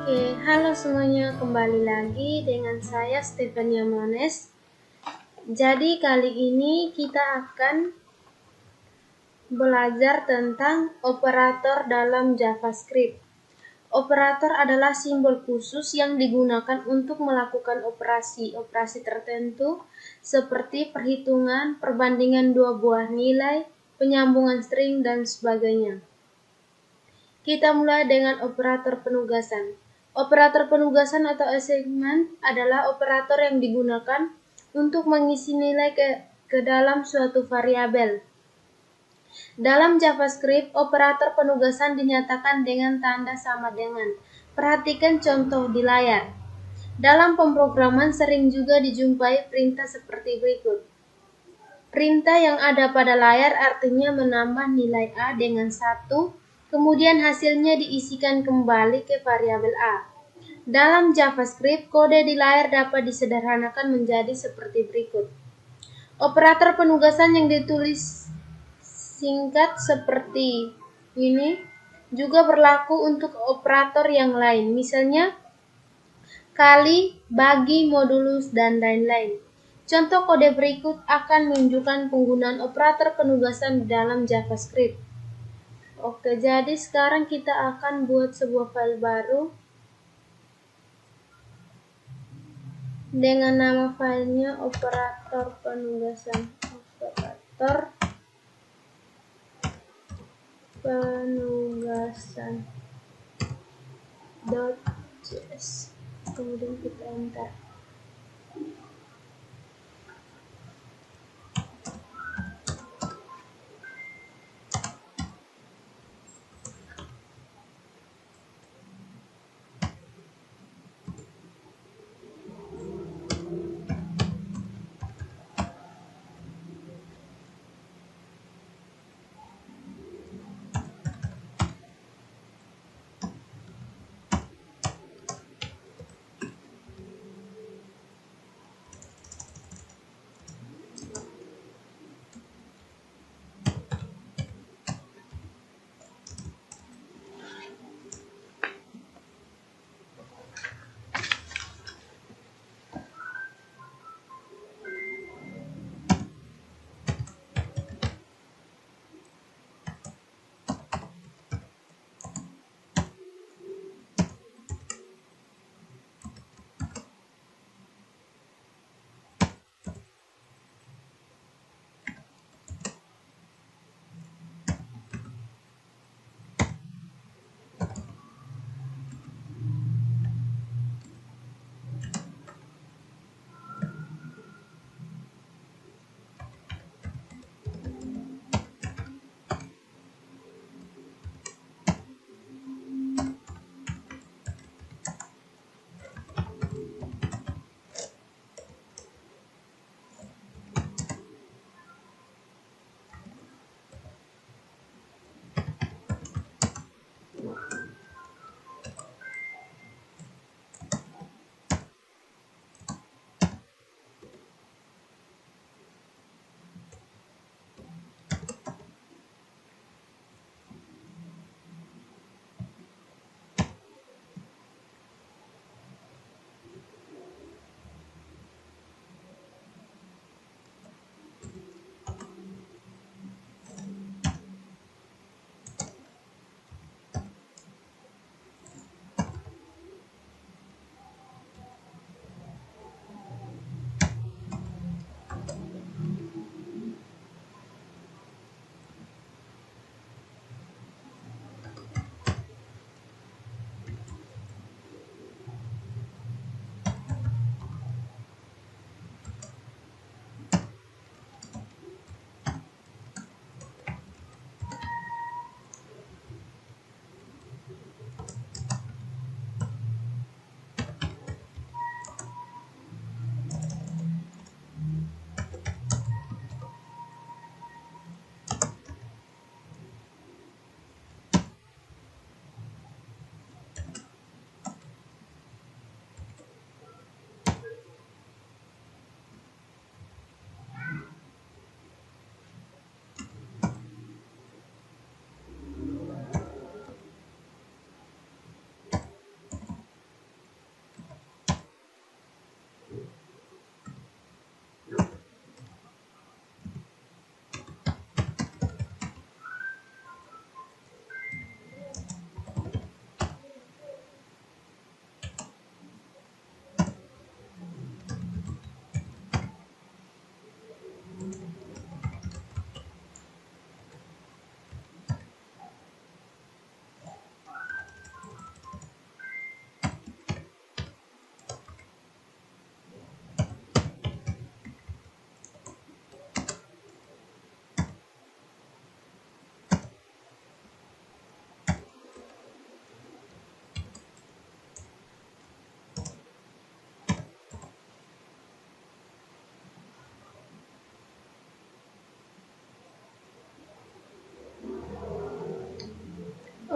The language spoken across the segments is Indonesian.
Oke, halo semuanya, kembali lagi dengan saya Stefania Mones. Jadi kali ini kita akan belajar tentang operator dalam JavaScript. Operator adalah simbol khusus yang digunakan untuk melakukan operasi tertentu seperti perhitungan, perbandingan dua buah nilai, penyambungan string, dan sebagainya. Kita mulai dengan operator penugasan. Operator penugasan atau assignment adalah operator yang digunakan untuk mengisi nilai ke dalam suatu variabel. Dalam JavaScript, operator penugasan dinyatakan dengan tanda sama dengan. Perhatikan contoh di layar. Dalam pemrograman sering juga dijumpai perintah seperti berikut. Perintah yang ada pada layar artinya menambah nilai A dengan 1, kemudian hasilnya diisikan kembali ke variabel A. Dalam JavaScript, kode di layar dapat disederhanakan menjadi seperti berikut. Operator penugasan yang ditulis singkat seperti ini juga berlaku untuk operator yang lain, misalnya kali, bagi, modulus, dan lain-lain. Contoh kode berikut akan menunjukkan penggunaan operator penugasan di dalam JavaScript. Oke, jadi sekarang kita akan buat sebuah file baru dengan nama filenya operator penugasan. .js. Kemudian kita enter.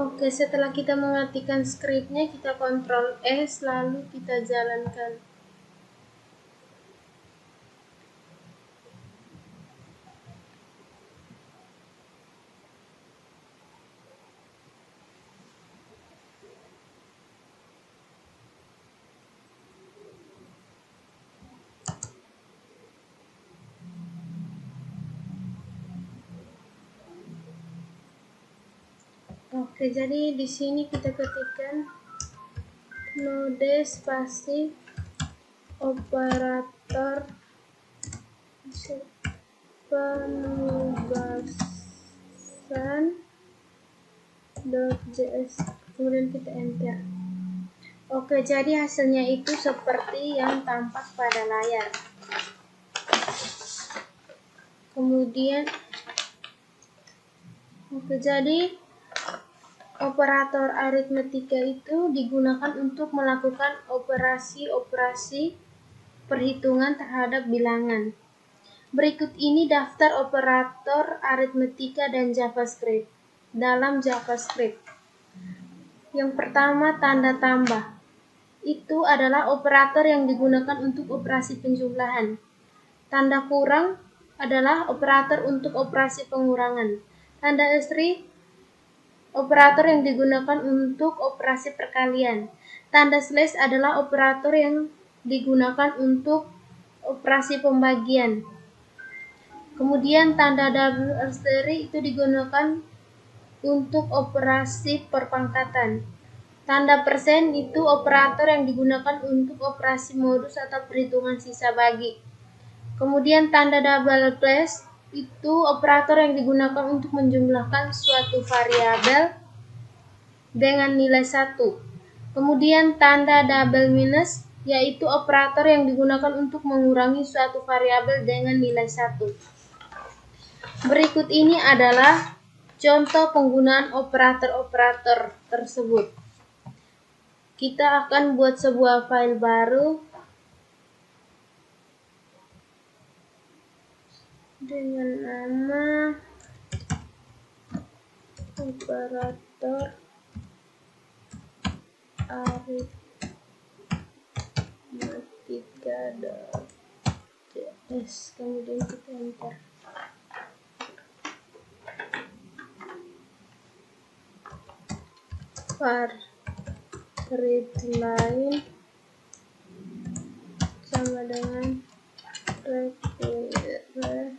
Oke, setelah kita mengetikkan skripnya, kita Ctrl S lalu kita jalankan. Oke, jadi di sini kita ketikkan node spasi operator penugasan .js, kemudian kita enter. Oke, jadi hasilnya itu seperti yang tampak pada layar. Kemudian jadi operator aritmetika itu digunakan untuk melakukan operasi-operasi perhitungan terhadap bilangan. Berikut ini daftar operator aritmetika dan JavaScript dalam JavaScript. Yang pertama, tanda tambah. Itu adalah operator yang digunakan untuk operasi penjumlahan. Tanda kurang adalah operator untuk operasi pengurangan. Tanda asterisk operator yang digunakan untuk operasi perkalian. Tanda slash adalah operator yang digunakan untuk operasi pembagian. Kemudian tanda double asterisk itu digunakan untuk operasi perpangkatan. Tanda persen itu operator yang digunakan untuk operasi modus atau perhitungan sisa bagi. Kemudian tanda double slash itu operator yang digunakan untuk menjumlahkan suatu variabel dengan nilai 1. Kemudian tanda double minus yaitu operator yang digunakan untuk mengurangi suatu variabel dengan nilai 1. Berikut ini adalah contoh penggunaan operator-operator tersebut. Kita akan buat sebuah file baru dengan nama operator aritmetika.js, kemudian kita enter. Var readline sama dengan require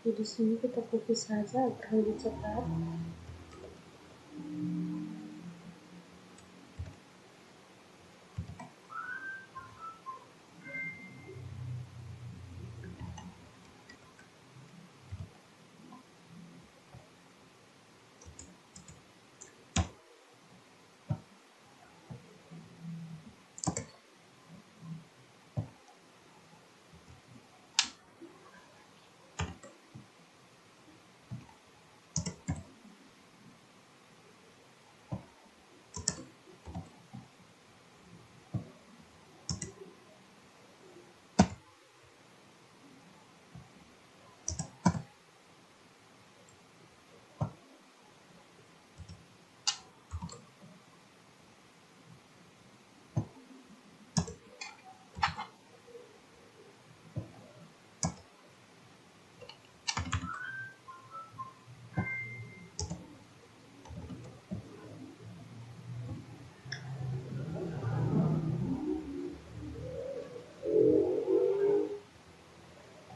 Oke, di sini kita copy saja agar lebih cepat.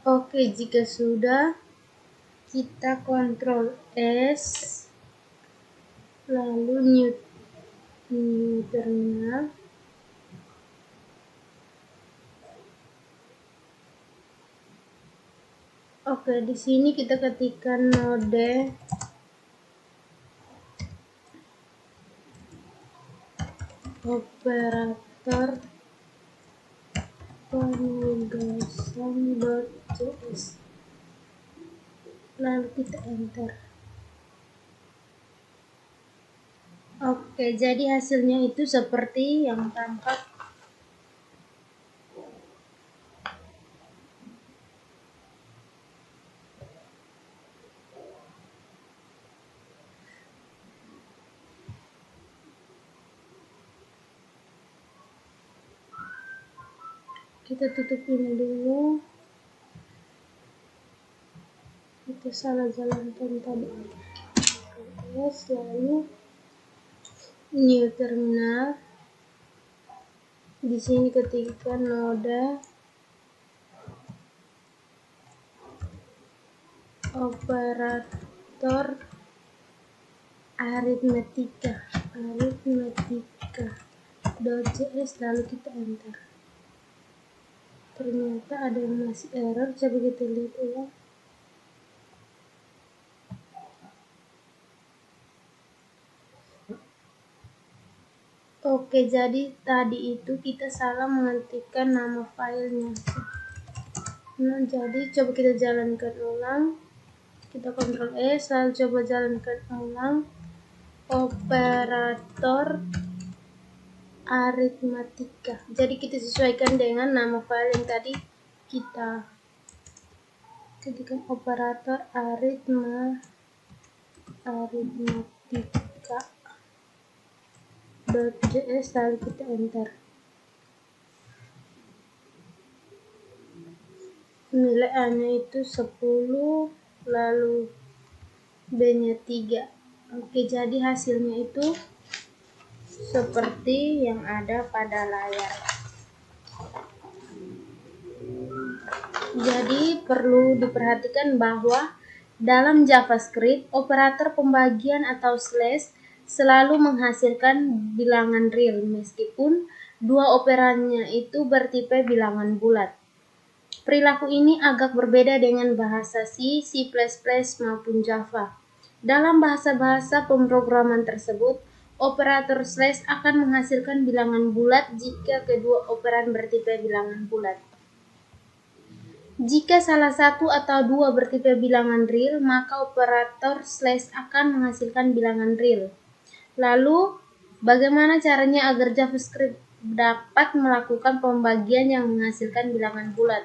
Oke, jika sudah, kita Ctrl S, lalu new terminal. Oke, di sini kita ketikkan node operator penugasan.js, lalu kita enter. Oke, jadi hasilnya itu seperti yang tampak. Kita tutup ini dulu. Kita salah jalankan tadi. Yes, lalu new terminal. Di sini ketikkan node operator arithmetica.js, lalu kita enter. Ternyata ada yang masih error, coba kita lihat ulang. Oke, jadi tadi itu kita salah mengetikkan nama filenya. Nah, jadi coba kita jalankan ulang. Kita Ctrl S, lalu coba jalankan ulang. Operator arithmetica. Jadi kita sesuaikan dengan nama file yang tadi kita ketikkan, operator arithmetica.js, lalu kita enter. Nilai A-nya itu 10, lalu B-nya 3. Oke, jadi hasilnya itu seperti yang ada pada layar. Jadi perlu diperhatikan bahwa dalam JavaScript, operator pembagian atau slash selalu menghasilkan bilangan real meskipun dua operannya itu bertipe bilangan bulat. Perilaku ini agak berbeda dengan bahasa C, C++ maupun Java. Dalam bahasa-bahasa pemrograman tersebut, operator slash akan menghasilkan bilangan bulat jika kedua operan bertipe bilangan bulat. Jika salah satu atau dua bertipe bilangan real, maka operator slash akan menghasilkan bilangan real. Lalu, bagaimana caranya agar JavaScript dapat melakukan pembagian yang menghasilkan bilangan bulat?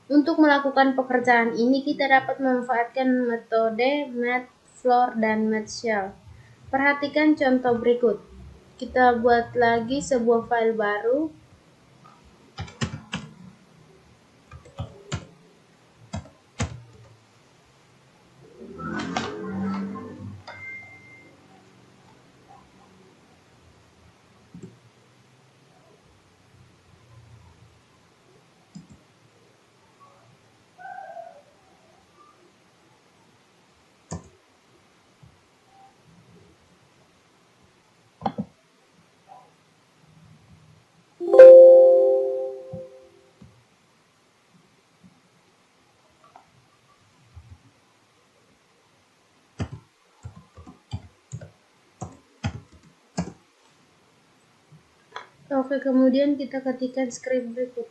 Untuk melakukan pekerjaan ini, kita dapat memanfaatkan metode mathfloor dan mathshell. Perhatikan contoh berikut. Kita buat lagi sebuah file baru. Oke, kemudian kita ketikkan skrip berikut.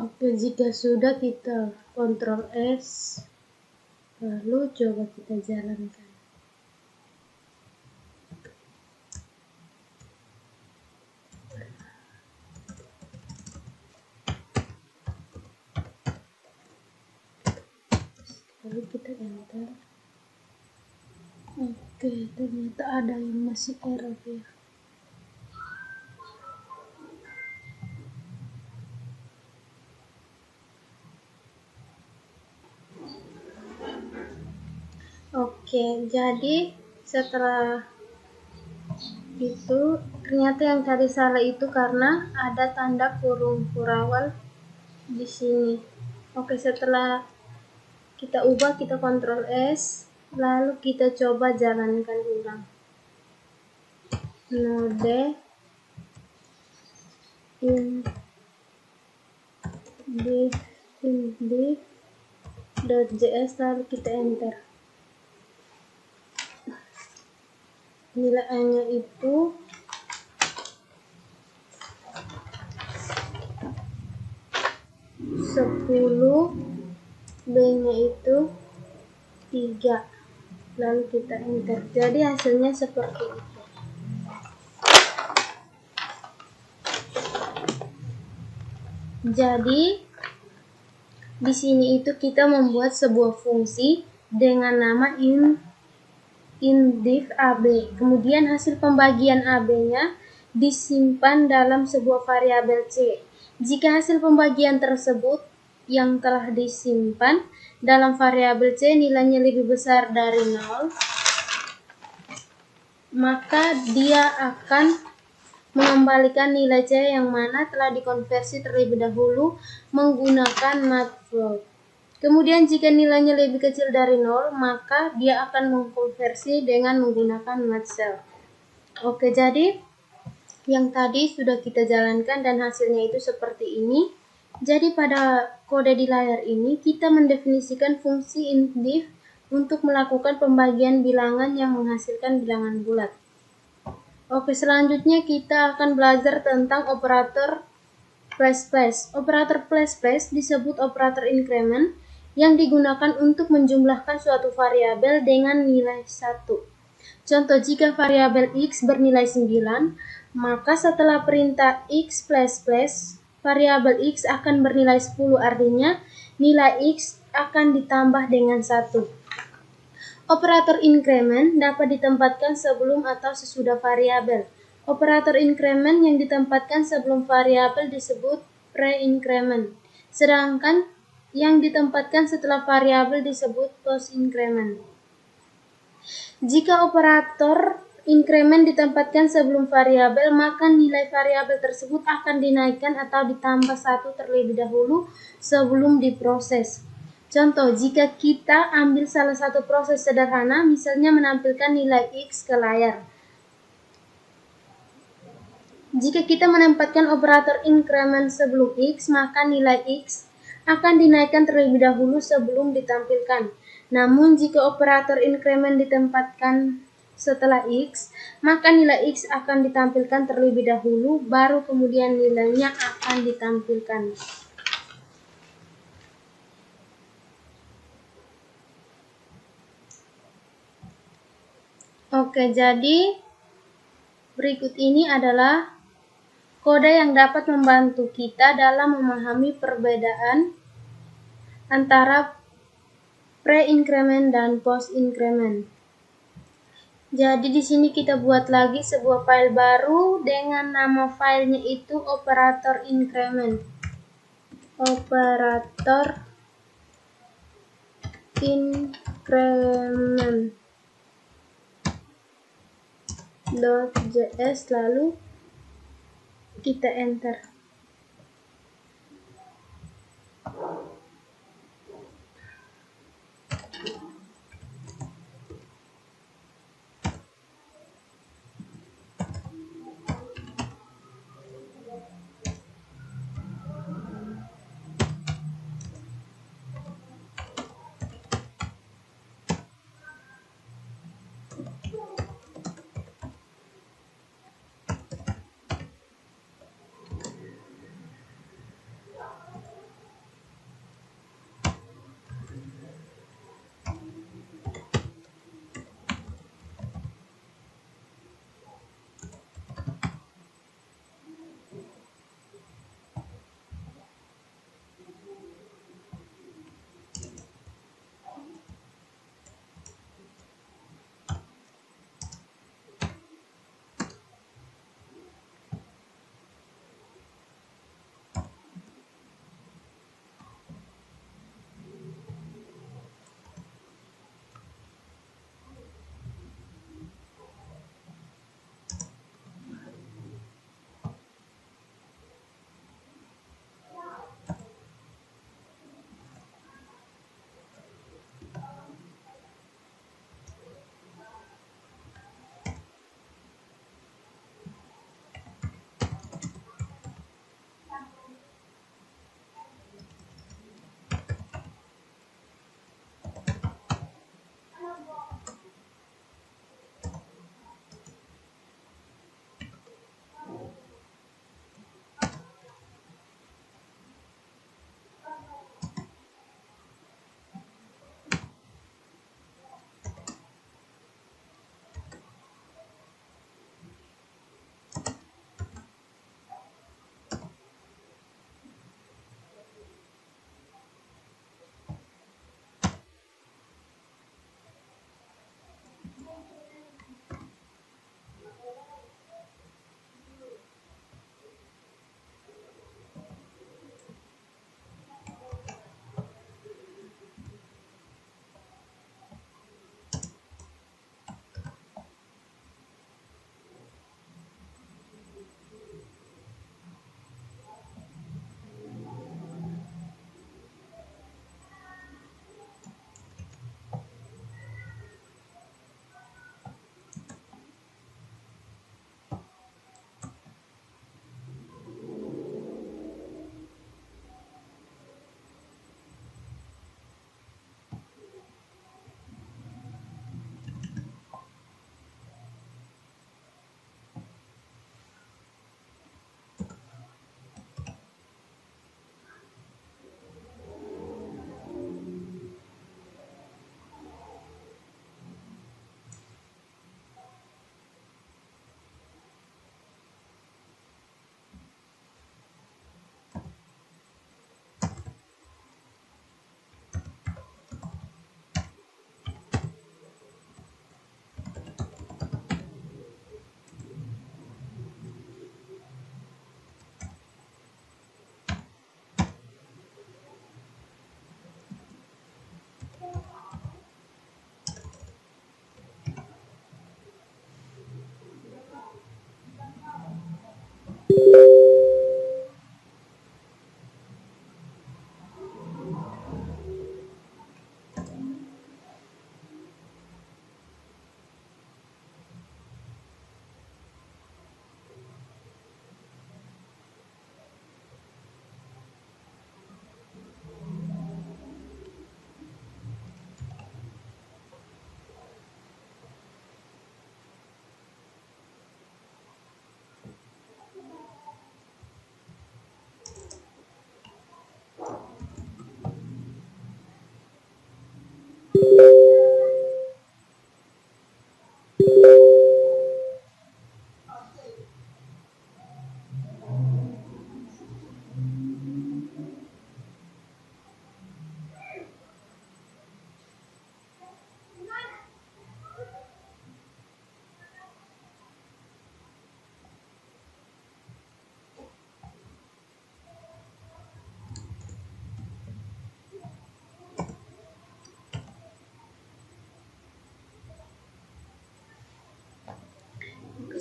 Oke, jika sudah kita Ctrl S, lalu coba kita jalankan. Lalu kita enter. Oke, ternyata ada yang masih error ya. Oke, jadi setelah itu ternyata yang tadi salah itu karena ada tanda kurung kurawal di sini. Oke, setelah kita ubah, kita Ctrl S, lalu kita coba jalankan ulang. Node index.js, lalu kita enter. Nilai A-nya itu 10, B-nya itu 3, lalu kita enter. Jadi hasilnya seperti itu. Jadi di sini itu kita membuat sebuah fungsi dengan nama indiv AB. Kemudian hasil pembagian AB-nya disimpan dalam sebuah variabel C. Jika hasil pembagian tersebut yang telah disimpan dalam variabel C nilainya lebih besar dari 0, maka dia akan mengembalikan nilai C yang mana telah dikonversi terlebih dahulu menggunakan matplotlib. Kemudian jika nilainya lebih kecil dari 0, maka dia akan mengkonversi dengan menggunakan matcell. Oke, jadi yang tadi sudah kita jalankan dan hasilnya itu seperti ini. Jadi pada kode di layar ini kita mendefinisikan fungsi indiv untuk melakukan pembagian bilangan yang menghasilkan bilangan bulat. Oke, selanjutnya kita akan belajar tentang operator ++. Operator ++ disebut operator increment yang digunakan untuk menjumlahkan suatu variabel dengan nilai 1. Contoh, jika variabel X bernilai 9, maka setelah perintah X++, variabel X akan bernilai 10, artinya nilai X akan ditambah dengan 1. Operator increment dapat ditempatkan sebelum atau sesudah variabel. Operator increment yang ditempatkan sebelum variabel disebut pre-increment, sedangkan yang ditempatkan setelah variabel disebut post-increment. Jika operator increment ditempatkan sebelum variabel, maka nilai variabel tersebut akan dinaikkan atau ditambah 1 terlebih dahulu sebelum diproses. Contoh, jika kita ambil salah satu proses sederhana, misalnya menampilkan nilai X ke layar. Jika kita menempatkan operator increment sebelum X, maka nilai X akan dinaikkan terlebih dahulu sebelum ditampilkan. Namun jika operator increment ditempatkan setelah X, maka nilai X akan ditampilkan terlebih dahulu, baru kemudian nilainya akan ditampilkan. Oke, jadi berikut ini adalah kode yang dapat membantu kita dalam memahami perbedaan antara pre-increment dan post-increment. Jadi di sini kita buat lagi sebuah file baru dengan nama filenya itu operator increment. Operator increment .js, lalu kita enter.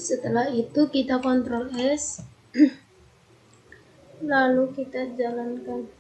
Setelah itu kita Ctrl S, lalu kita jalankan.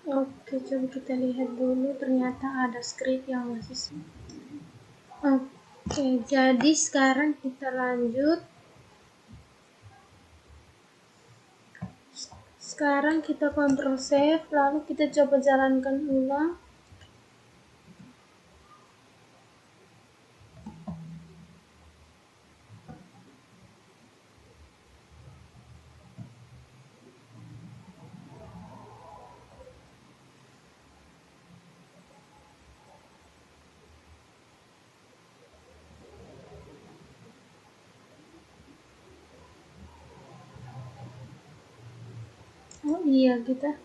Oke, coba kita lihat dulu, ternyata ada script yang masih. Oke, jadi sekarang kita lanjut. Sekarang kita Ctrl save, lalu kita coba jalankan ulang. Oh iya, kita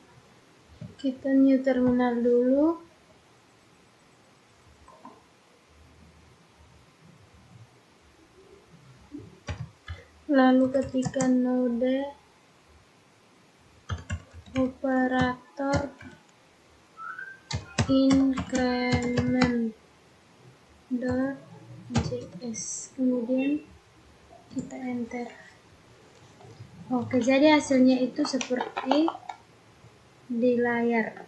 new terminal dulu. Lalu ketikkan node operator increment.js, kemudian kita enter. Oke, jadi hasilnya itu seperti di layar.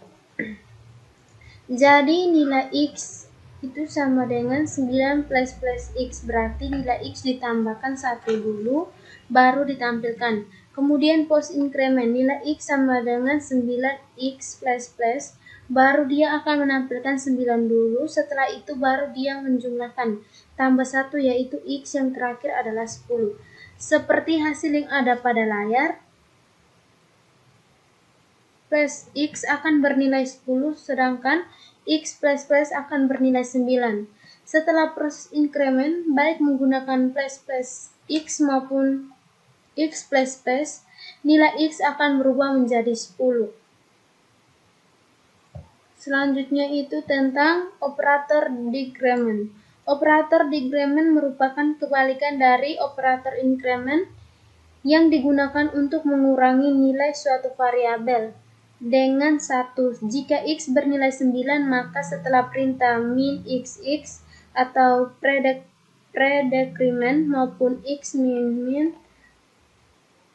Jadi nilai X itu sama dengan 9 plus X, berarti nilai X ditambahkan 1 dulu, baru ditampilkan. Kemudian post increment, nilai X sama dengan 9X plus, baru dia akan menampilkan 9 dulu, setelah itu baru dia menjumlahkan, tambah 1 yaitu X yang terakhir adalah 10. Seperti hasil yang ada pada layar, plus X akan bernilai 10, sedangkan X plus akan bernilai 9. Setelah proses increment, baik menggunakan plus X maupun X plus, nilai X akan berubah menjadi 10. Selanjutnya itu tentang operator decrement. Operator decrement merupakan kebalikan dari operator increment yang digunakan untuk mengurangi nilai suatu variabel dengan 1. Jika X bernilai 9, maka setelah perintah min XX atau pre-decrement maupun X min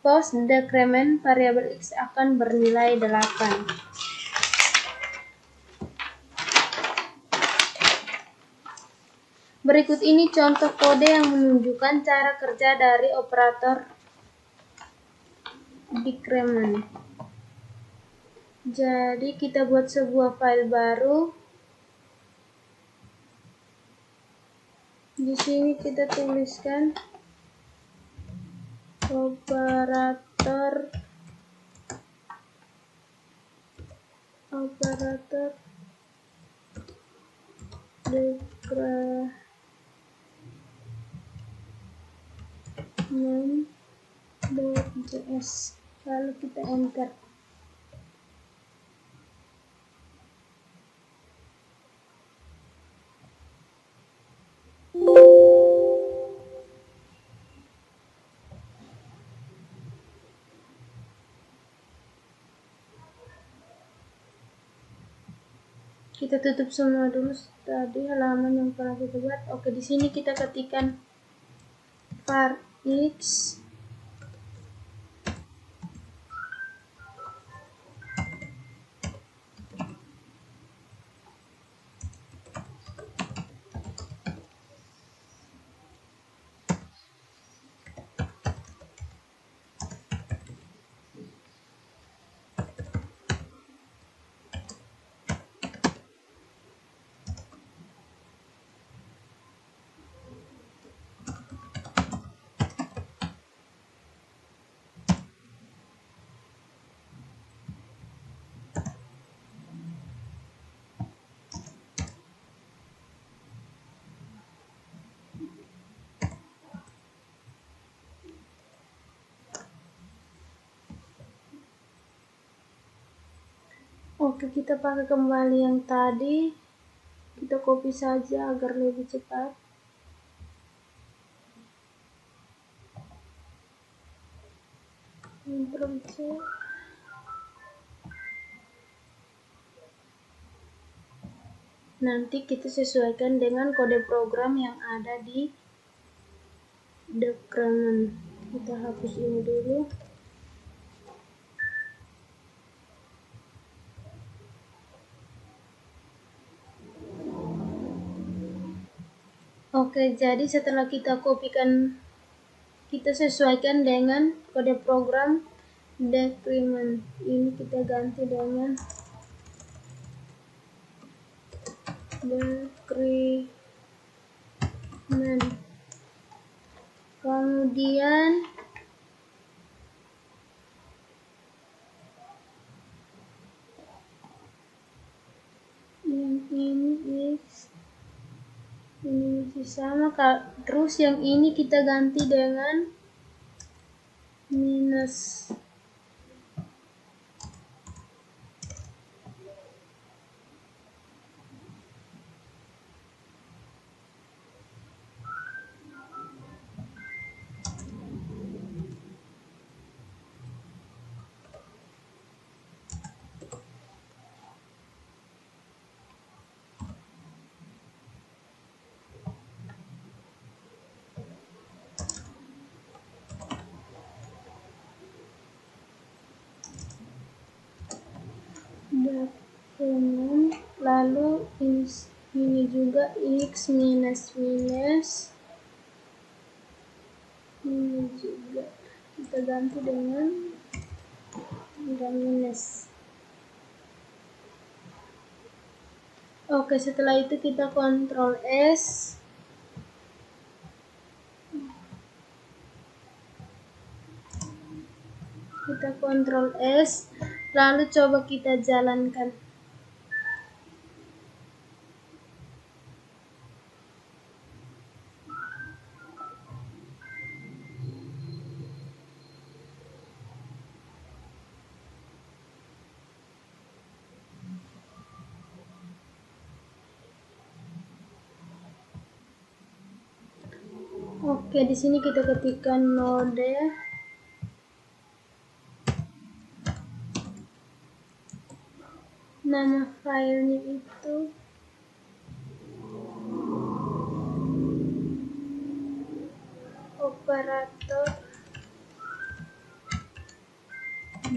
post decrement, variabel X akan bernilai 8. Berikut ini contoh kode yang menunjukkan cara kerja dari operator decrement. Jadi kita buat sebuah file baru. Di sini kita tuliskan operator main.js, lalu kita enter. Kita tutup semua dulu tadi halaman yang pernah kita buat. Oke, di sini kita ketikkan var x Oke, kita pakai kembali yang tadi. Kita copy saja agar lebih cepat. Ctrl C. Nanti kita sesuaikan dengan kode program yang ada di decrement. Kita hapus ini dulu. Oke, jadi setelah kita kopikan, kita sesuaikan dengan kode program decrement. Ini kita ganti dengan decrement. Kemudian yang ini x, ini masih sama, terus yang ini kita ganti dengan minus. Lalu ini juga x minus minus, ini juga kita ganti dengan minus. Oke, setelah itu kita Ctrl S. Kita Ctrl S, lalu coba kita jalankan. Oke, di sini kita ketikkan node. Nama filenya itu operator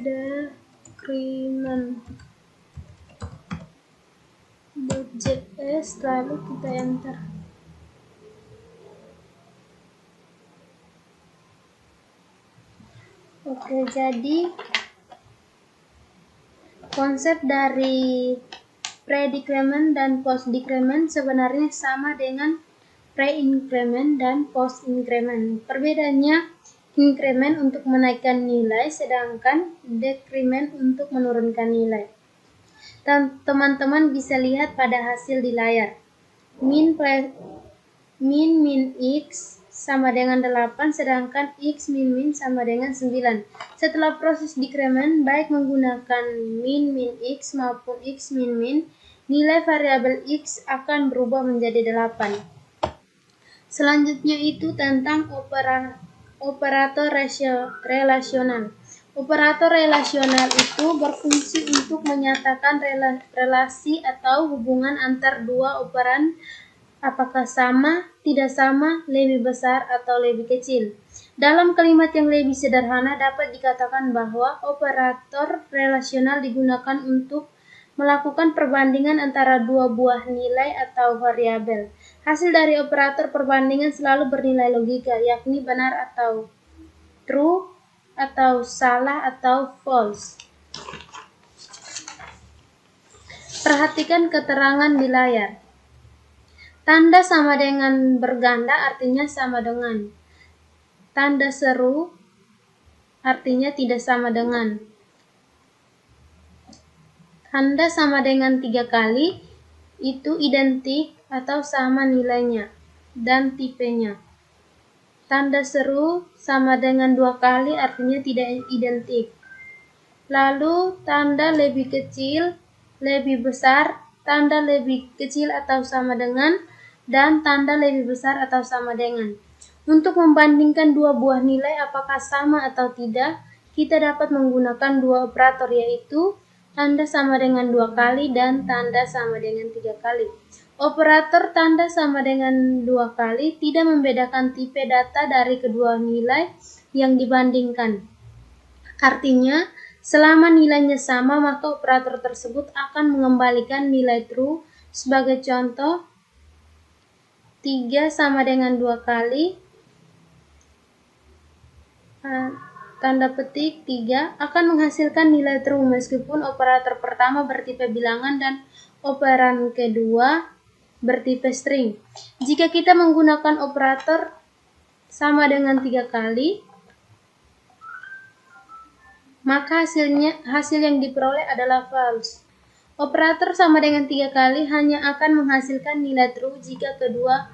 decrement.js, lalu kita enter. Oke, jadi konsep dari pre-decrement dan post-decrement sebenarnya sama dengan pre-increment dan post-increment. Perbedaannya, increment untuk menaikkan nilai, sedangkan decrement untuk menurunkan nilai. Dan teman-teman bisa lihat pada hasil di layar. Min x sama dengan 8, sedangkan X min sama dengan 9. Setelah proses dekremen, baik menggunakan min X maupun X min, nilai variabel X akan berubah menjadi 8. Selanjutnya itu tentang operator relasional. Operator relasional itu berfungsi untuk menyatakan relasi atau hubungan antar dua operan, apakah sama, tidak sama, lebih besar, atau lebih kecil. Dalam kalimat yang lebih sederhana dapat dikatakan bahwa operator relasional digunakan untuk melakukan perbandingan antara dua buah nilai atau variabel. Hasil dari operator perbandingan selalu bernilai logika, yakni benar atau true, atau salah atau false. Perhatikan keterangan di layar. Tanda sama dengan berganda artinya sama dengan. Tanda seru artinya tidak sama dengan. Tanda sama dengan 3 kali itu identik atau sama nilainya dan tipenya. Tanda seru sama dengan 2 kali artinya tidak identik. Lalu tanda lebih kecil, lebih besar, tanda lebih kecil atau sama dengan, dan tanda lebih besar atau sama dengan. Untuk membandingkan dua buah nilai apakah sama atau tidak, kita dapat menggunakan dua operator, yaitu tanda sama dengan 2 kali dan tanda sama dengan 3 kali. Operator tanda sama dengan 2 kali tidak membedakan tipe data dari kedua nilai yang dibandingkan. Artinya, selama nilainya sama, maka operator tersebut akan mengembalikan nilai true. Sebagai contoh, 3 sama dengan 2 kali, tanda petik 3 akan menghasilkan nilai true meskipun operator pertama bertipe bilangan dan operan kedua bertipe string. Jika kita menggunakan operator sama dengan 3 kali, maka hasil yang diperoleh adalah false. Operator sama dengan 3 kali hanya akan menghasilkan nilai true jika kedua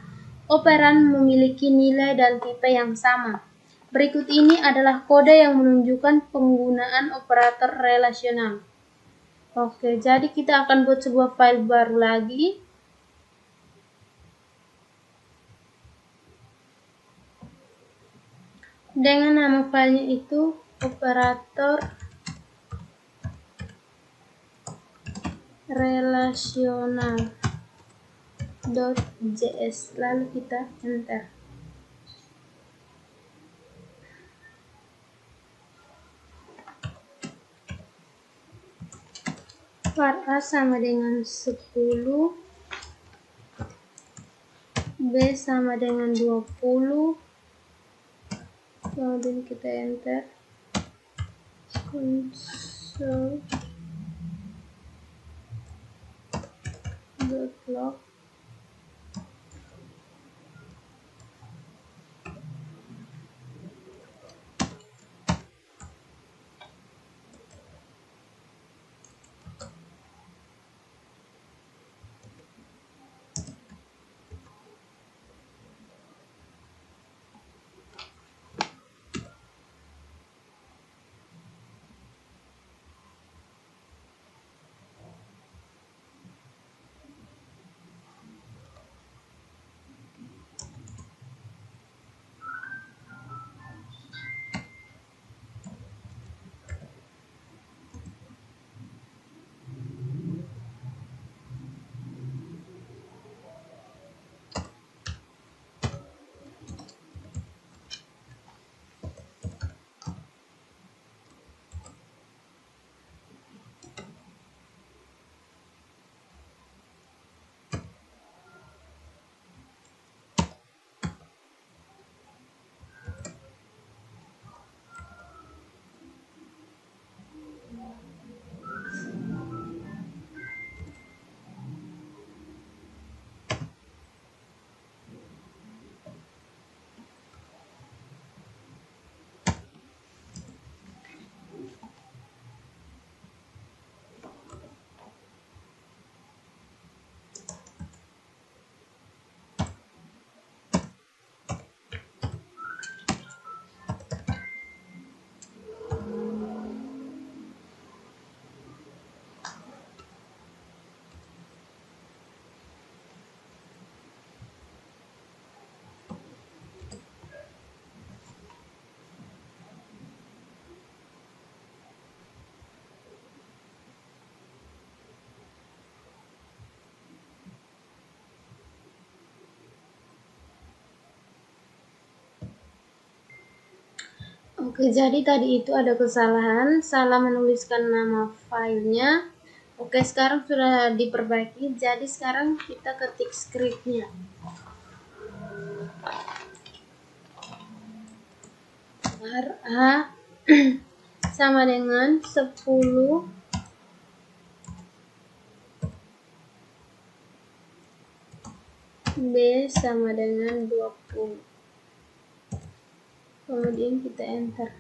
operan memiliki nilai dan tipe yang sama. Berikut ini adalah kode yang menunjukkan penggunaan operator relasional. Oke, jadi kita akan buat sebuah file baru lagi. Dengan nama filenya itu operator relasional.js, lalu kita enter. Var A sama dengan 10, B sama dengan 20, kemudian kita enter. Console.log. Oke, jadi tadi itu ada kesalahan, salah menuliskan nama filenya. Oke, sekarang sudah diperbaiki, jadi sekarang kita ketik scriptnya. A sama dengan 10 B sama dengan 20. Kemudian kita enter.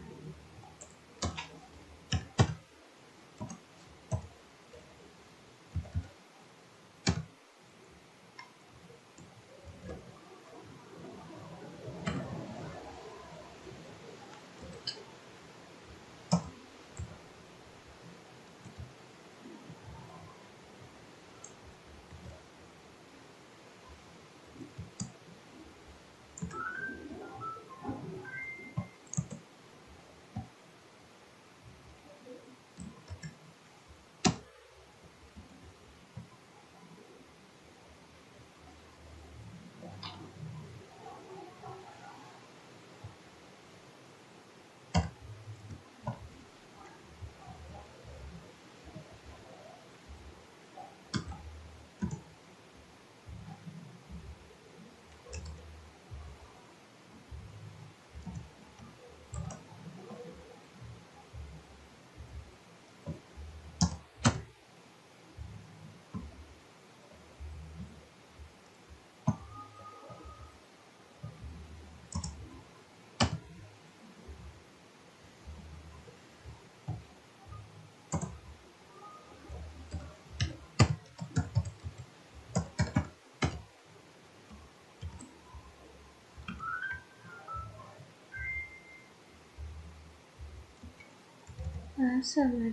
A sama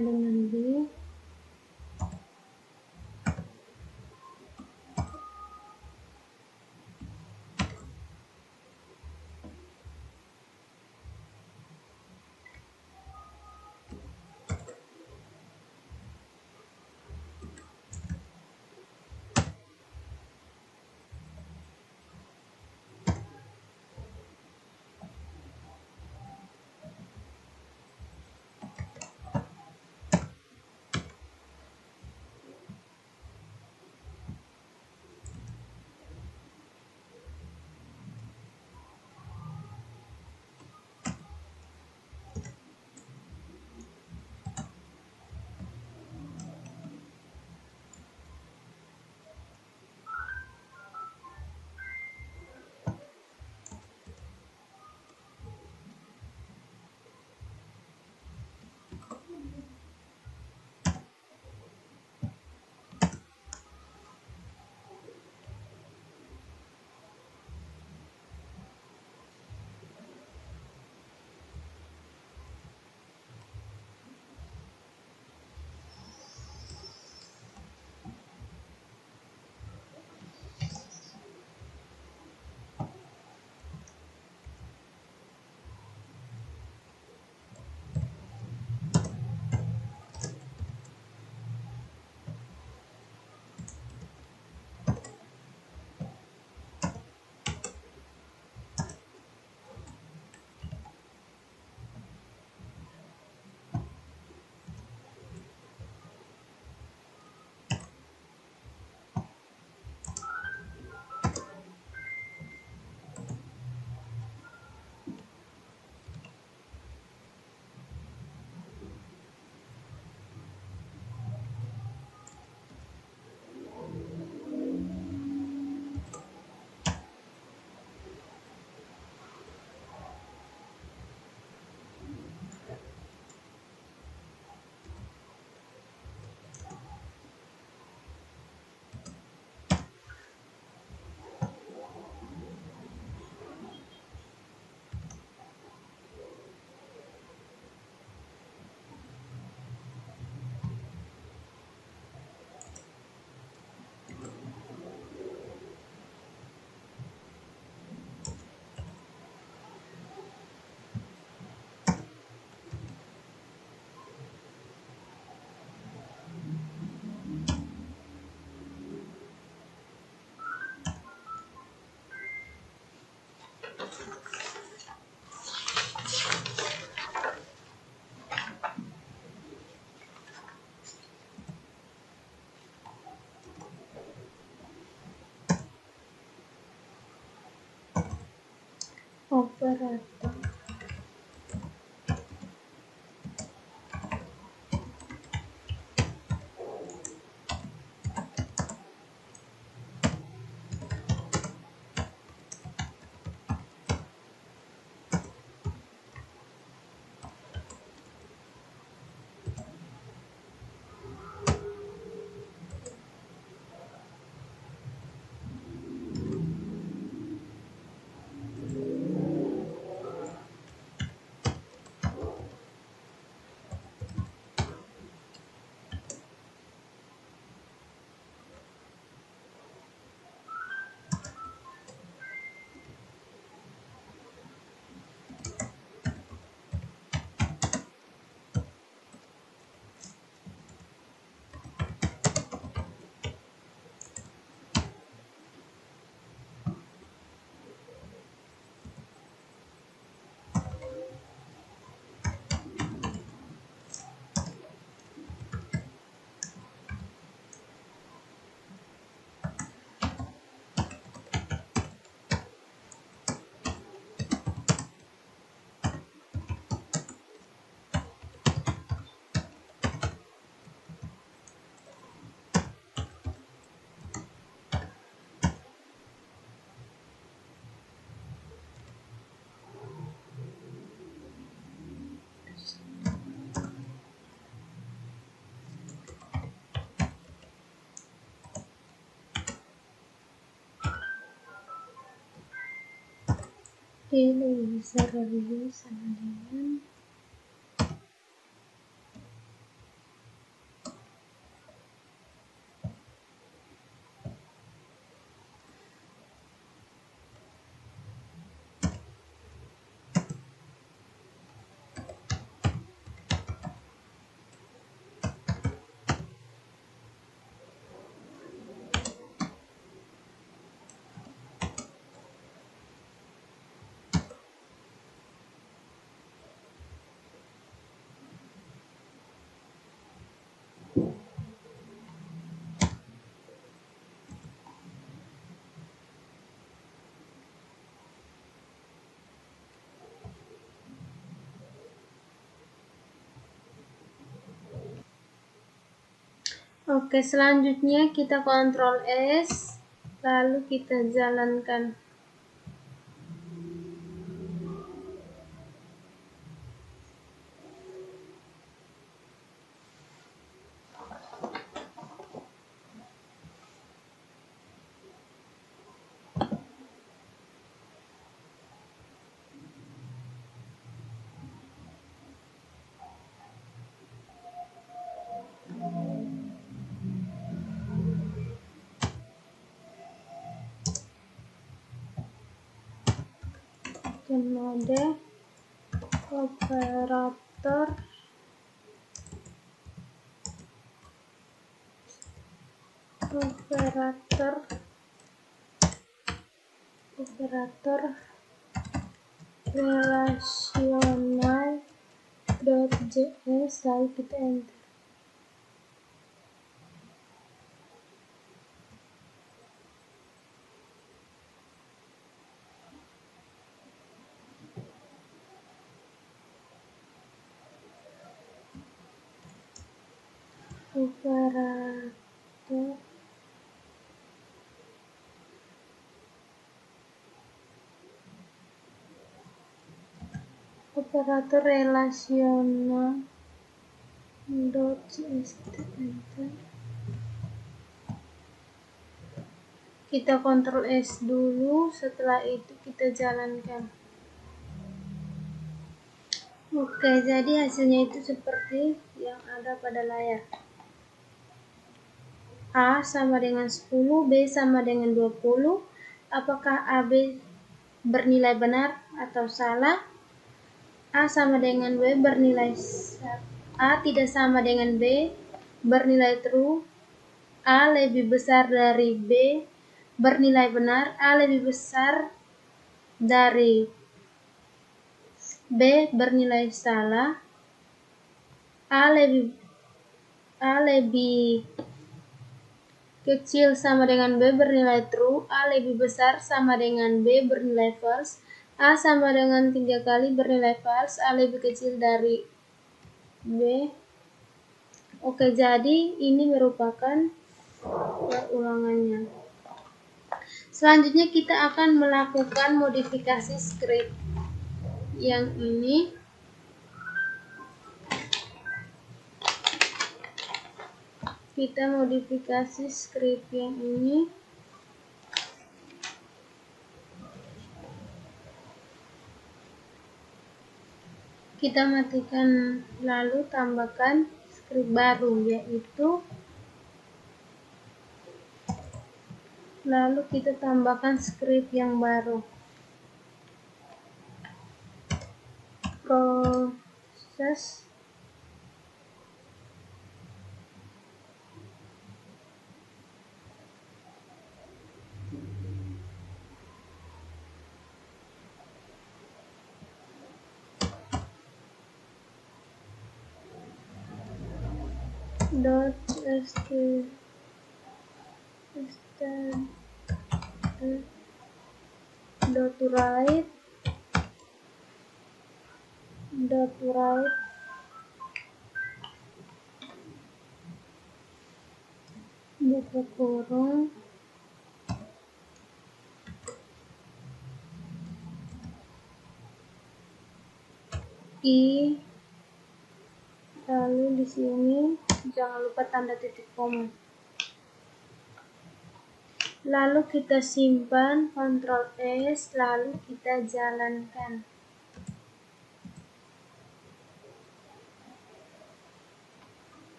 dengan B operator. Lebih besar dari B sama dengan Oke, selanjutnya kita kontrol S, lalu kita jalankan. Mode operator relational.js, lalu kita enter. Operator relational.js, kita kontrol S dulu, setelah itu kita jalankan. Oke, jadi hasilnya itu seperti yang ada pada layar. A sama dengan 10, B sama dengan 20. Apakah AB bernilai benar atau salah? A sama dengan B bernilai A tidak sama dengan B bernilai true. A lebih besar dari B bernilai benar. A lebih besar dari B bernilai salah. A lebih kecil sama dengan B bernilai true. A lebih besar sama dengan B bernilai false. A sama dengan 3 kali bernilai false, A lebih kecil dari B. Oke, jadi ini merupakan ulangannya. Selanjutnya kita akan melakukan modifikasi script yang ini. Kita modifikasi script yang ini. Kita matikan, lalu tambahkan script baru, yaitu lalu kita tambahkan script yang baru, proses write buka kurung I, lalu di sini jangan lupa tanda titik koma. Lalu kita simpan, Ctrl S, lalu kita jalankan.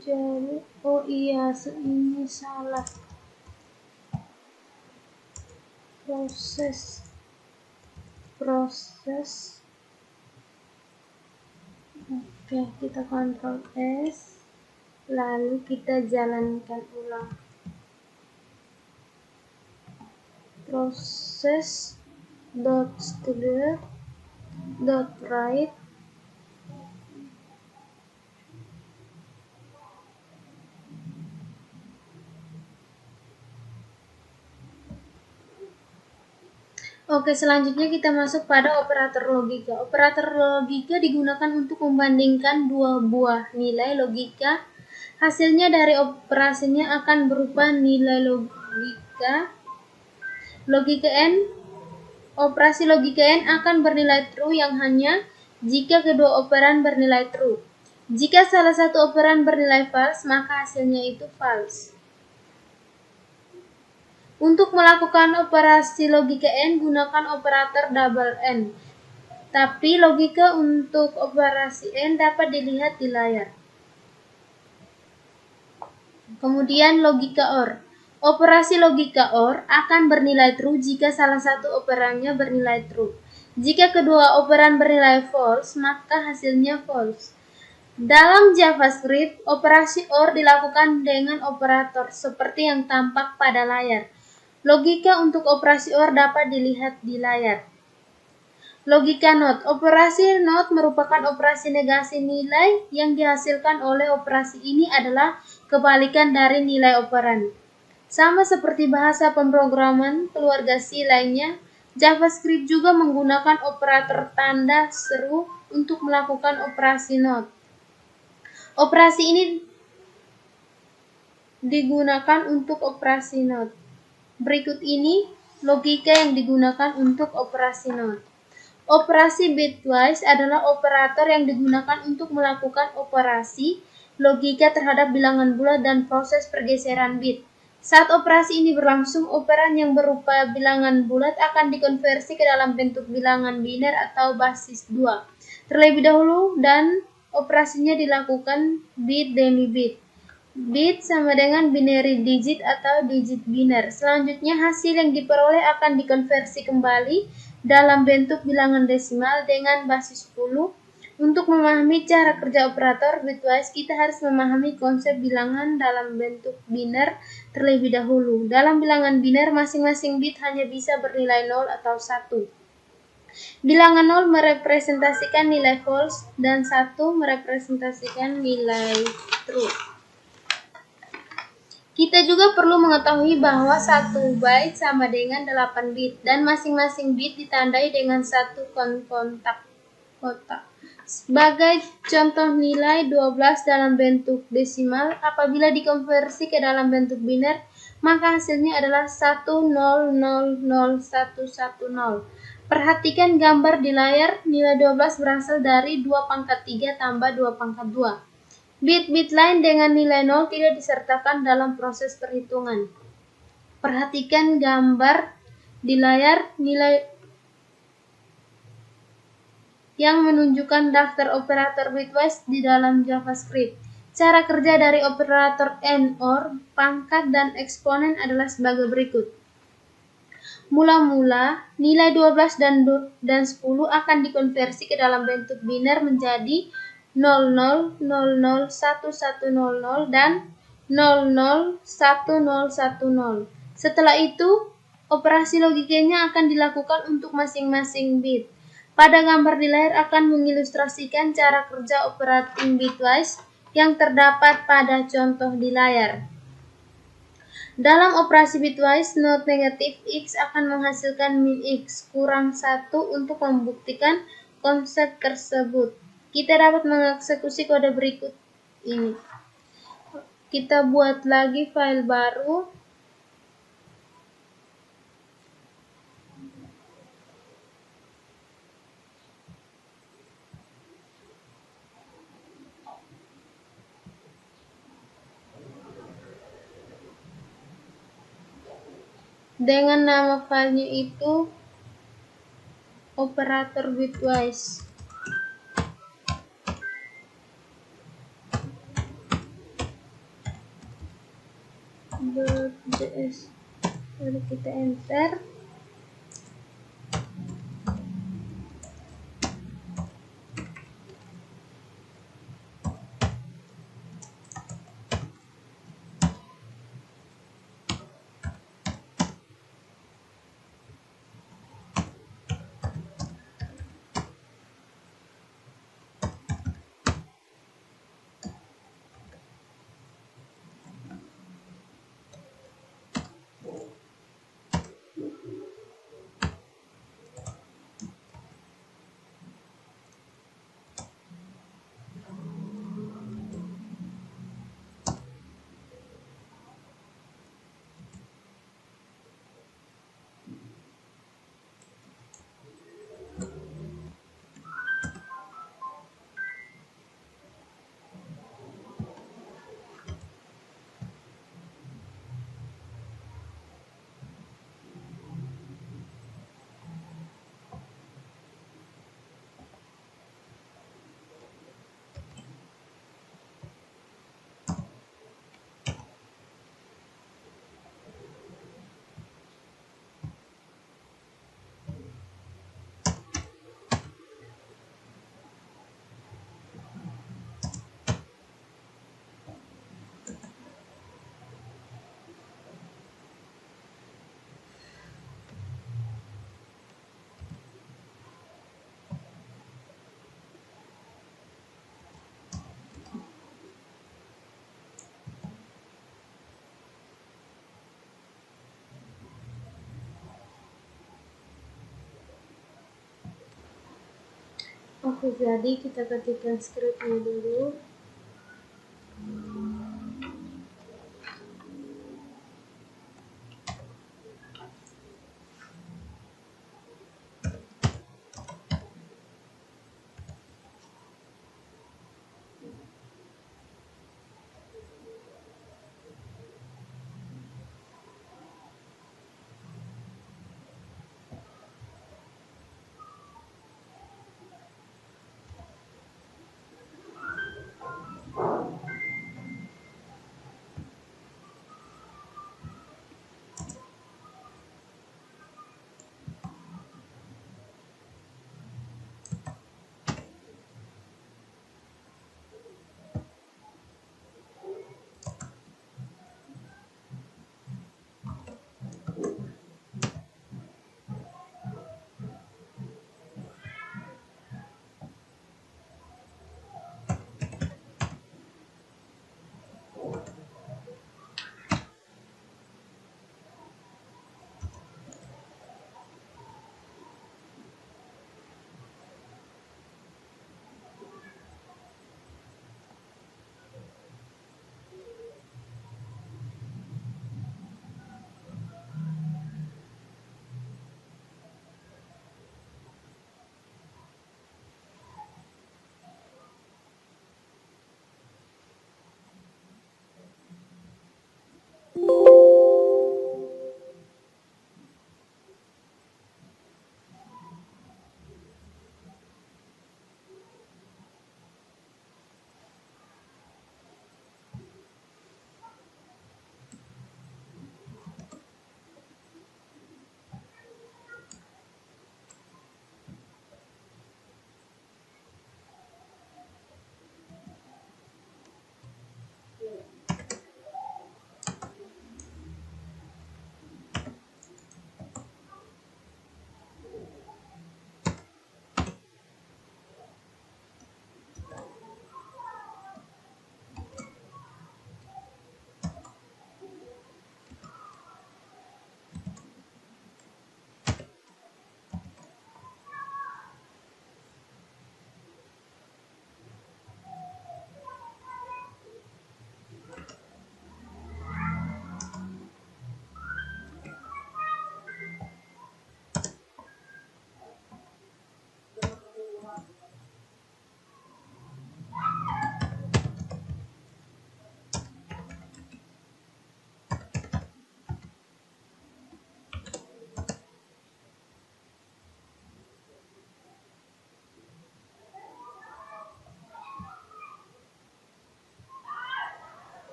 Jadi, oh iya, ini salah. Proses. Oke, kita Ctrl S, lalu kita jalankan ulang. Proses.std.write Oke, selanjutnya kita masuk pada operator logika. Operator logika digunakan untuk membandingkan dua buah nilai logika. Hasilnya dari operasinya akan berupa nilai logika n. Operasi logika n akan bernilai true yang hanya jika kedua operan bernilai true. Jika salah satu operan bernilai false, maka hasilnya itu false. Untuk melakukan operasi logika n, gunakan operator double n. Tapi logika untuk operasi n dapat dilihat di layar. Kemudian logika OR. Operasi logika OR akan bernilai true jika salah satu operannya bernilai true. Jika kedua operan bernilai false, maka hasilnya false. Dalam JavaScript, operasi OR dilakukan dengan operator seperti yang tampak pada layar. Logika untuk operasi OR dapat dilihat di layar. Logika NOT. Operasi NOT merupakan operasi negasi nilai yang dihasilkan oleh operasi ini adalah kebalikan dari nilai operan. Sama seperti bahasa pemrograman keluarga C lainnya, JavaScript juga menggunakan operator tanda seru untuk melakukan operasi NOT. Operasi ini digunakan untuk operasi NOT. Berikut ini logika yang digunakan untuk operasi NOT. Operasi bitwise adalah operator yang digunakan untuk melakukan operasi logika terhadap bilangan bulat dan proses pergeseran bit. Saat operasi ini berlangsung, operan yang berupa bilangan bulat akan dikonversi ke dalam bentuk bilangan biner atau basis 2 terlebih dahulu dan operasinya dilakukan bit demi bit. Bit sama dengan binary digit atau digit biner. Selanjutnya hasil yang diperoleh akan dikonversi kembali dalam bentuk bilangan desimal dengan basis 10. Untuk memahami cara kerja operator bitwise, kita harus memahami konsep bilangan dalam bentuk biner terlebih dahulu. Dalam bilangan biner, masing-masing bit hanya bisa bernilai 0 atau 1. Bilangan 0 merepresentasikan nilai false dan 1 merepresentasikan nilai true. Kita juga perlu mengetahui bahwa 1 byte sama dengan 8 bit dan masing-masing bit ditandai dengan satu kotak. Sebagai contoh, nilai 12 dalam bentuk desimal apabila dikonversi ke dalam bentuk biner, maka hasilnya adalah 10000110. Perhatikan gambar di layar. Nilai 12 berasal dari 2⁻³ tambah 2⁻². Bit-bit lain dengan nilai 0 tidak disertakan dalam proses perhitungan. Perhatikan gambar di layar nilai yang menunjukkan daftar operator bitwise di dalam JavaScript. Cara kerja dari operator AND, OR, pangkat, dan eksponen adalah sebagai berikut. Mula-mula, nilai 12 dan 10 akan dikonversi ke dalam bentuk biner menjadi 00001100 dan 001010. Setelah itu, operasi logikanya akan dilakukan untuk masing-masing bit. Pada gambar di layar akan mengilustrasikan cara kerja operating bitwise yang terdapat pada contoh di layar. Dalam operasi bitwise, not negatif X akan menghasilkan min X kurang 1 untuk membuktikan konsep tersebut. Kita dapat mengeksekusi kode berikut ini. Kita buat lagi file baru. Dengan nama filenya itu operator bitwise. .js. Lalu kita enter. Oke, jadi kita ketikkan scriptnya dulu.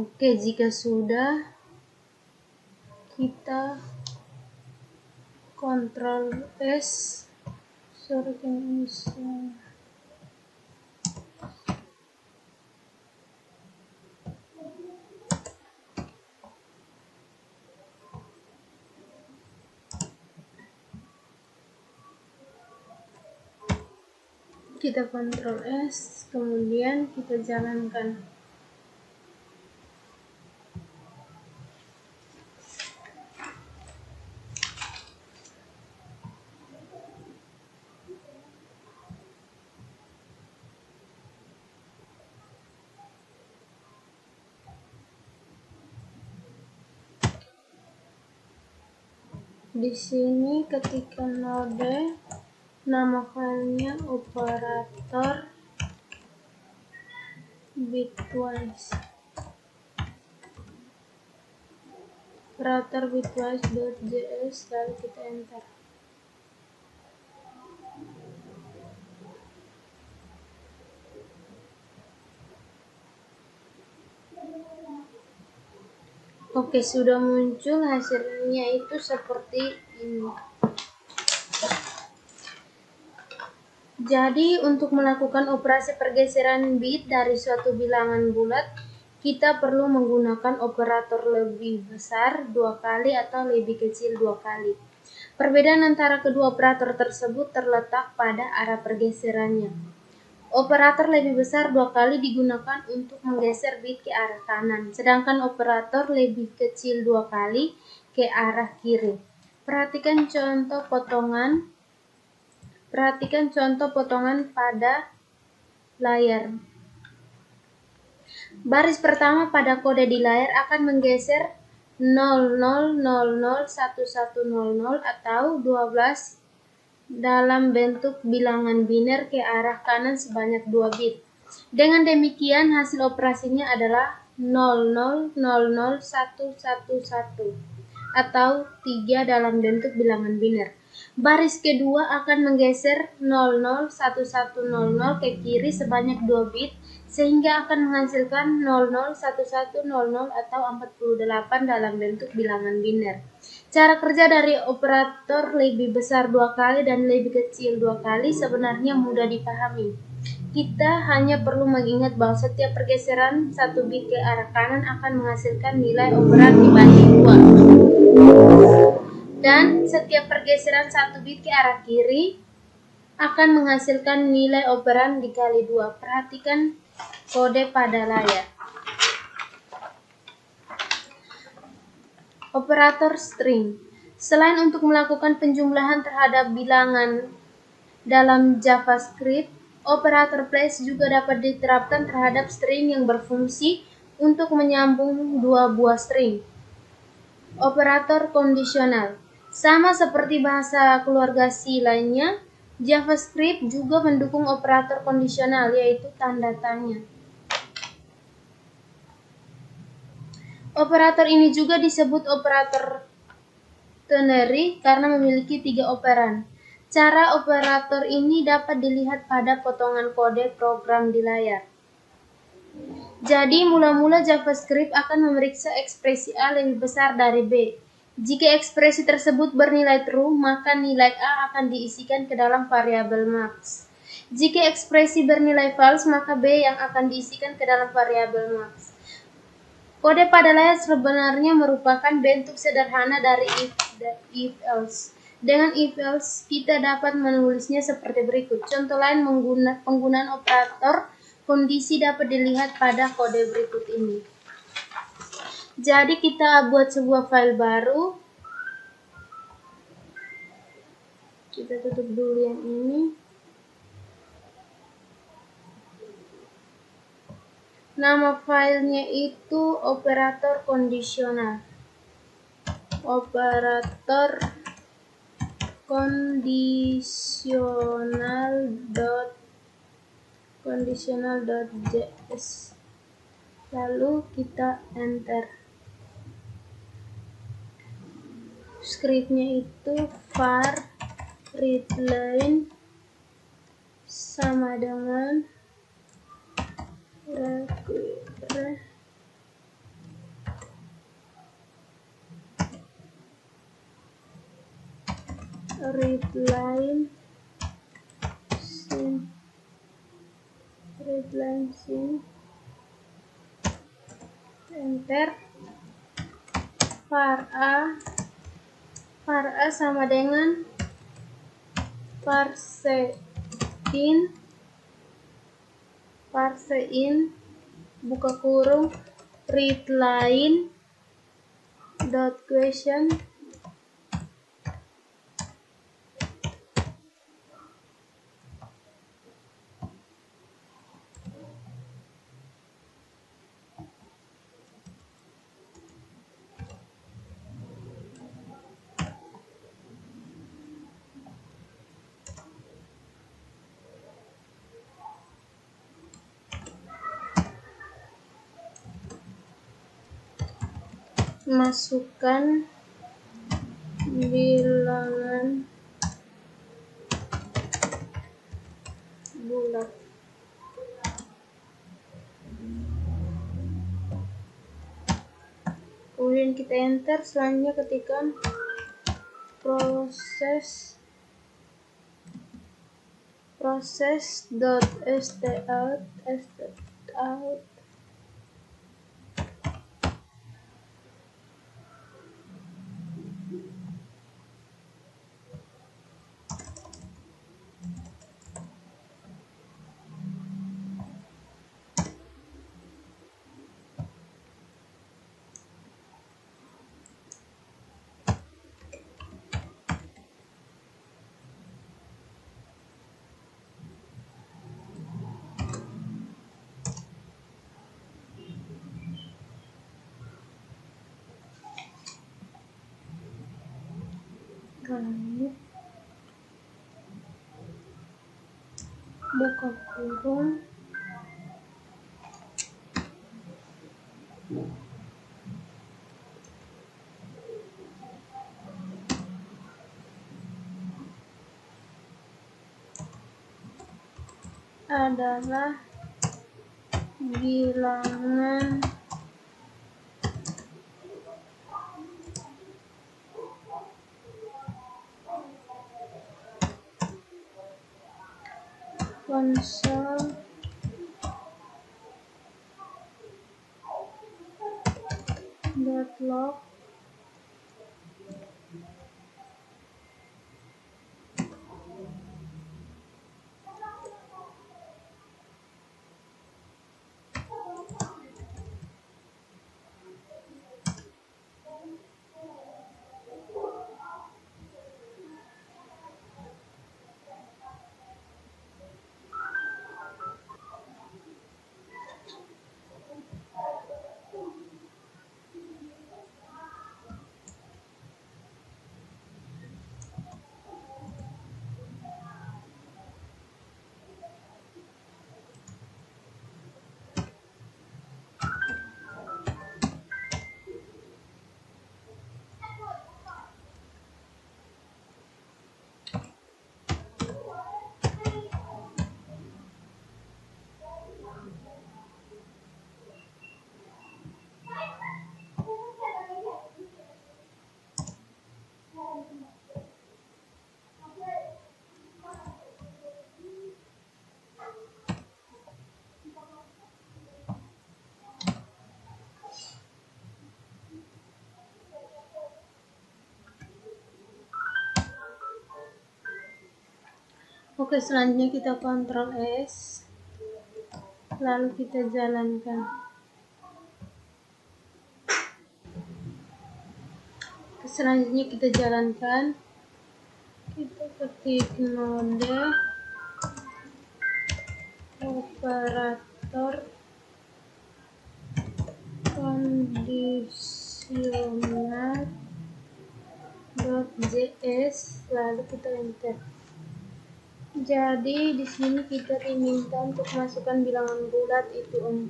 Oke, jika sudah, kita Ctrl S. Sorry, kita Ctrl S, kemudian kita jalankan. Di sini ketika node, nama filenya operator bitwise. Operator bitwise.js, lalu kita enter. Oke, sudah muncul, hasilnya itu seperti ini. Jadi untuk melakukan operasi pergeseran bit dari suatu bilangan bulat, kita perlu menggunakan operator lebih besar 2 kali atau lebih kecil 2 kali. Perbedaan antara kedua operator tersebut terletak pada arah pergeserannya. Operator lebih besar 2 kali digunakan untuk menggeser bit ke arah kanan, sedangkan operator lebih kecil 2 kali ke arah kiri. Perhatikan contoh potongan pada layar. Baris pertama pada kode di layar akan menggeser 00001100 atau 12 dalam bentuk bilangan biner ke arah kanan sebanyak 2 bit. Dengan demikian, hasil operasinya adalah 000111 atau 3 dalam bentuk bilangan biner. Baris kedua akan menggeser 001100 ke kiri sebanyak 2 bit sehingga akan menghasilkan 001100 atau 48 dalam bentuk bilangan biner. Cara kerja dari operator lebih besar 2 kali dan lebih kecil 2 kali sebenarnya mudah dipahami. Kita hanya perlu mengingat bahwa setiap pergeseran 1 bit ke arah kanan akan menghasilkan nilai operan dibanding 2. Dan setiap pergeseran 1 bit ke arah kiri akan menghasilkan nilai operan dikali 2. Perhatikan kode pada layar. Operator string. Selain untuk melakukan penjumlahan terhadap bilangan dalam JavaScript, operator place juga dapat diterapkan terhadap string yang berfungsi untuk menyambung 2 buah string. Operator kondisional. Sama seperti bahasa keluarga C lainnya, JavaScript juga mendukung operator kondisional, yaitu tanda tanya. Operator ini juga disebut operator ternary karena memiliki 3 operan. Cara operator ini dapat dilihat pada potongan kode program di layar. Jadi, mula-mula JavaScript akan memeriksa ekspresi A lebih besar dari B. Jika ekspresi tersebut bernilai true, maka nilai A akan diisikan ke dalam variabel max. Jika ekspresi bernilai false, maka B yang akan diisikan ke dalam variabel max. Kode pada layar sebenarnya merupakan bentuk sederhana dari if-else. Dengan if-else, kita dapat menulisnya seperti berikut. Contoh lain penggunaan operator kondisi dapat dilihat pada kode berikut ini. Jadi kita buat sebuah file baru. Kita tutup dulu yang ini. Nama filenya itu operator kondisional. Operator kondisional.js. Lalu kita enter. Scriptnya itu var readline sama dengan read line scene, enter. var a sama dengan parseIn buka kurung read line dot question masukkan bilangan bulat. Kemudian kita enter. Selanjutnya ketikkan process.stout. Buka kurung adalah bilangan console.log Oke, selanjutnya kita Ctrl S, lalu kita jalankan. Selanjutnya kita jalankan, kita ketik node operator conditional.js, lalu kita enter. Jadi di sini kita diminta untuk masukkan bilangan bulat itu 4,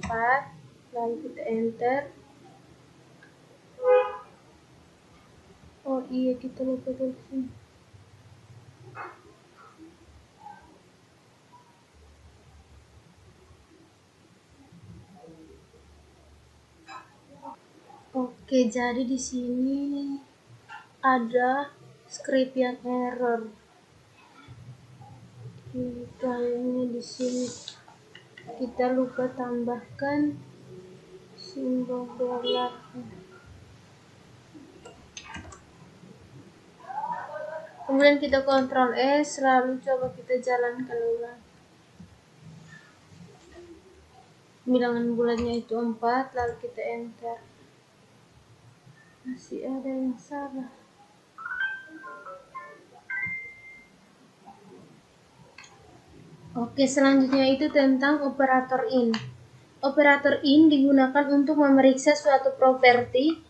lalu kita enter. Oh iya, kita lupa tulis sini. Oke, jadi di sini ada script yang error. Kayaknya di sini kita lupa tambahkan simbol dolar. Kemudian kita Ctrl S, lalu coba kita jalankan ulang. Bilangan bulatnya itu 4, lalu kita enter. Masih ada yang salah. Oke, selanjutnya itu tentang operator in. Operator in digunakan untuk memeriksa suatu properti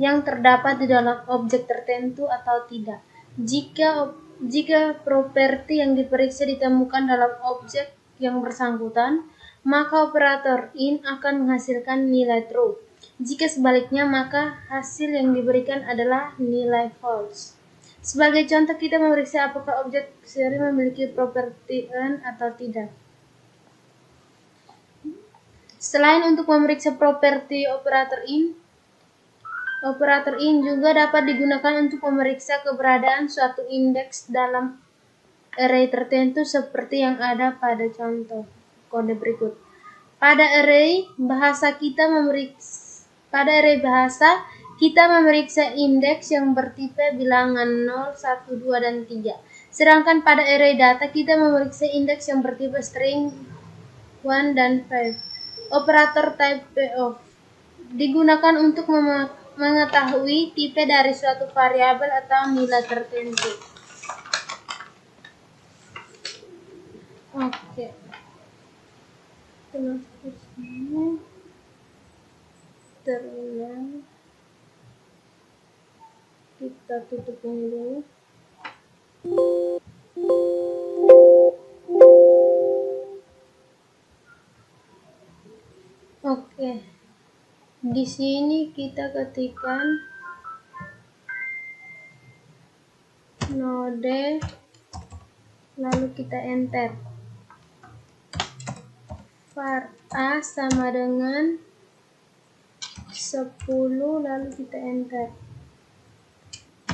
yang terdapat di dalam objek tertentu atau tidak. Jika properti yang diperiksa ditemukan dalam objek yang bersangkutan, maka operator in akan menghasilkan nilai true. Jika sebaliknya, maka hasil yang diberikan adalah nilai false. Sebagai contoh, kita memeriksa apakah objek seri memiliki properti n atau tidak. Selain untuk memeriksa properti operator in juga dapat digunakan untuk memeriksa keberadaan suatu indeks dalam array tertentu seperti yang ada pada contoh kode berikut. Pada array bahasa kita memeriksa indeks yang bertipe bilangan 0, 1, 2, dan 3. Sedangkan pada array data kita memeriksa indeks yang bertipe string 1 dan 5. Operator type of digunakan untuk mengetahui tipe dari suatu variabel atau nilai tertentu. Oke. Terus ini terlihat. Kita tutup ini dulu. Oke. Di sini kita ketikkan node, lalu kita enter. Var A sama dengan 10, lalu kita enter.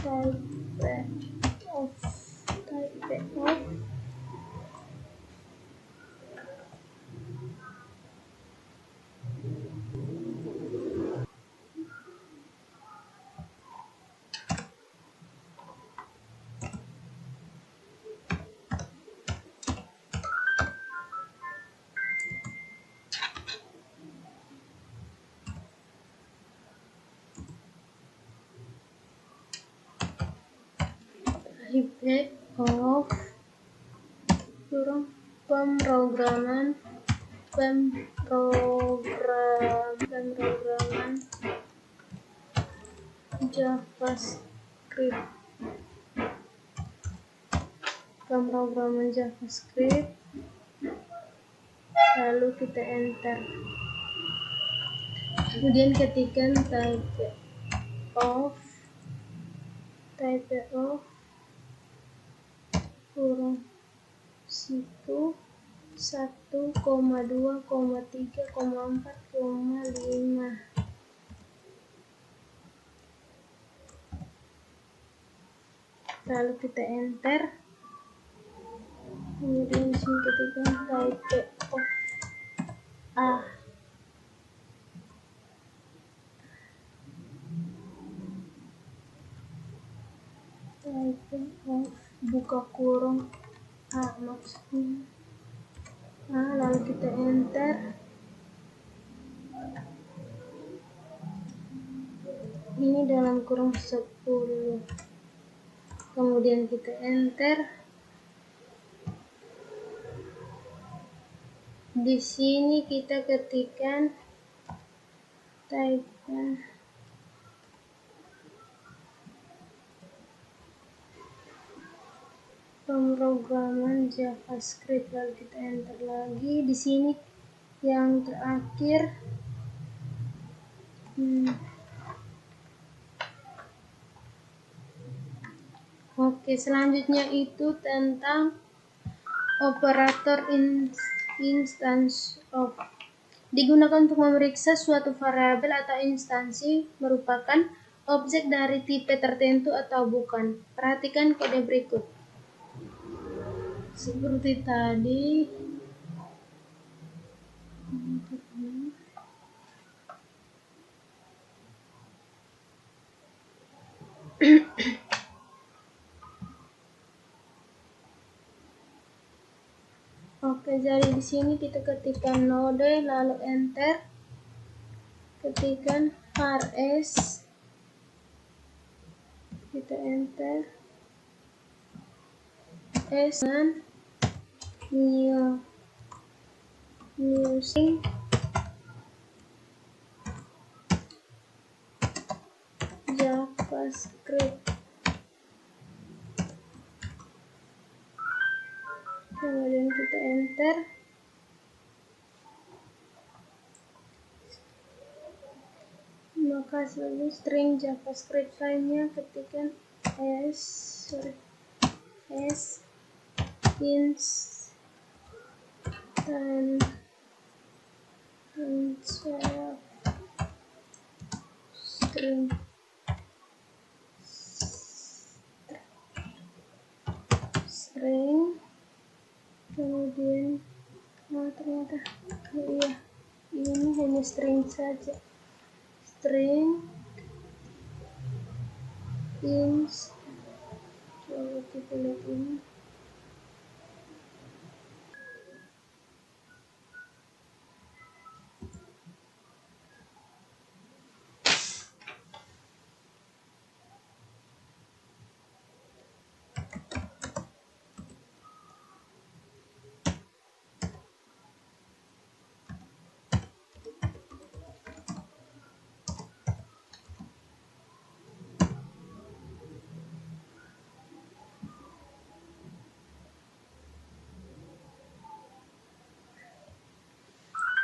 Type of pemrograman JavaScript, lalu kita enter. Kemudian ketikkan type of kurang situ 1, 2, 3, 4, 5. Lalu kita enter. Kemudian di sini ketikkan type of A. Type of buka kurung A maksudnya. Lalu kita enter. Ini dalam kurung 10. Kemudian kita enter. Di sini kita ketikkan type pemrograman JavaScript, lalu kita enter lagi. Di sini yang terakhir Oke, selanjutnya itu tentang operator instance of. Digunakan untuk memeriksa suatu variabel atau instansi merupakan objek dari tipe tertentu atau bukan. Perhatikan kode berikut. Seperti tadi. Oke, jadi di sini kita ketikkan node lalu enter. Ketikkan rs. Kita enter. S dan using JavaScript. Kemudian kita enter. Maka selanjutnya string JavaScript filenya ketikkan s ins dan string kemudian ternyata iya ini hanya string saja, string ins. Coba kita lihat ini.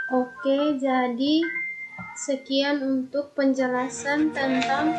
Oke, jadi sekian untuk penjelasan tentang